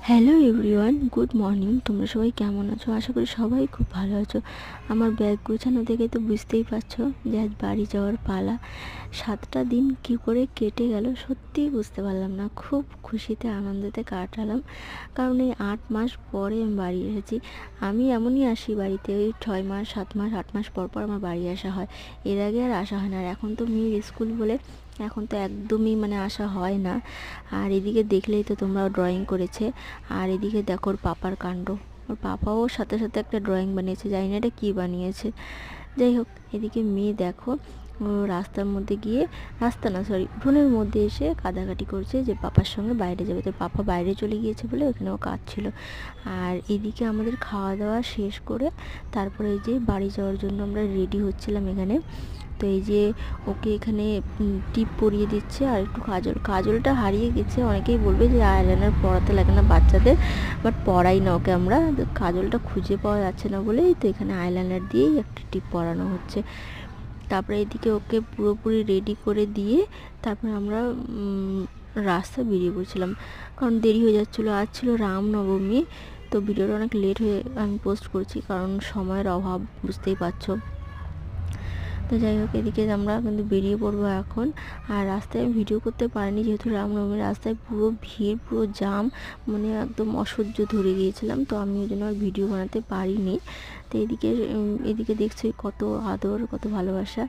Hello everyone, good morning. তোমরা সবাই কেমন আছো? আশা করি সবাই খুব ভালো আছো। আমার ব্যাগ গোছানো দেখে তো বুঝতেই পারছো যে আজ বাড়ি যাওয়ার পালা। 7টা দিন কী করে কেটে গেল সত্যিই বুঝতে পারলাম না। খুব খুশিতে আনন্দেতে কাটালাম, কারণ এই 8 মাস পরে আমি বাড়ি এসেছি। আমি এমনই আসি বাড়িতে, ওই 6 মাস 7 মাস 8 মাস পর পর আমার বাড়ি আসা হয়। এর আগে আর আসা হয় না। আর এখন তো মেয়ের স্কুল বলে এখন তো একদমই আসা হয় না। আর এদিকে দেখলেই তো তোমরাও ড্রয়িং করেছে। আর এদিকে দেখো ওর পাপার কাণ্ড। ওর পাপাও সাথে সাথে একটা ড্রয়িং বানিয়েছে, জানি না এটা কী বানিয়েছে। যাই হোক, এদিকে মেয়ে দেখো ও রাস্তার মধ্যে গিয়ে, রাস্তা না সরি উঠোনের মধ্যে এসে কাঁদাকাটি করছে যে পাপার সঙ্গে বাইরে যাবে। তো পাপা বাইরে চলে গিয়েছে বলে ওখানেও কাজ ছিল। আর এদিকে আমাদের খাওয়া দাওয়া শেষ করে তারপরে এই যে বাড়ি যাওয়ার জন্য আমরা রেডি হচ্ছিলাম এখানে। তো এই যে ওকে এখানে টিপ পরিয়ে দিচ্ছে আর একটু কাজলটা হারিয়ে গেছে। অনেকেই বলবে যে আইলাইনার পরাতে লাগে না বাচ্চাদের, বাট পরাই না ওকে আমরা। কাজলটা খুঁজে পাওয়া যাচ্ছে না বলেই তো এখানে আইলাইনার দিয়েই একটা টিপ পরানো হচ্ছে। তারপরে এদিকে ওকে পুরোপুরি রেডি করে দিয়ে তারপরে আমরা রাস্তা বেরিয়ে পড়ছিলাম, কারণ দেরি হয়ে যাচ্ছিলো। আজ ছিল রামনবমী, তো ভিডিওটা অনেক লেট হয়ে আমি পোস্ট করছি, কারণ সময়ের অভাব, বুঝতেই পারছো। তো যাই হোক, এদিকে আমরা কিন্তু বেরিয়ে পড়বো এখন। আর রাস্তায় আমি ভিডিও করতে পারিনি, যেহেতু রামনবমী। রাস্তায় পুরো ভিড়, পুরো জাম, একদম অসহ্য ধরে গিয়েছিলাম, তো আমি ওই জন্য আর ভিডিও বানাতে পারিনি। তো এদিকে দেখছি কত আদর, কত ভালোবাসা।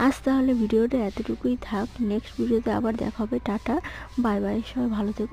আজ তাহলে ভিডিওটা এতটুকুই থাক। নেক্সট ভিডিওতে আবার দেখা হবে। টাটা, বাই বাই, সবাই ভালো থেকো।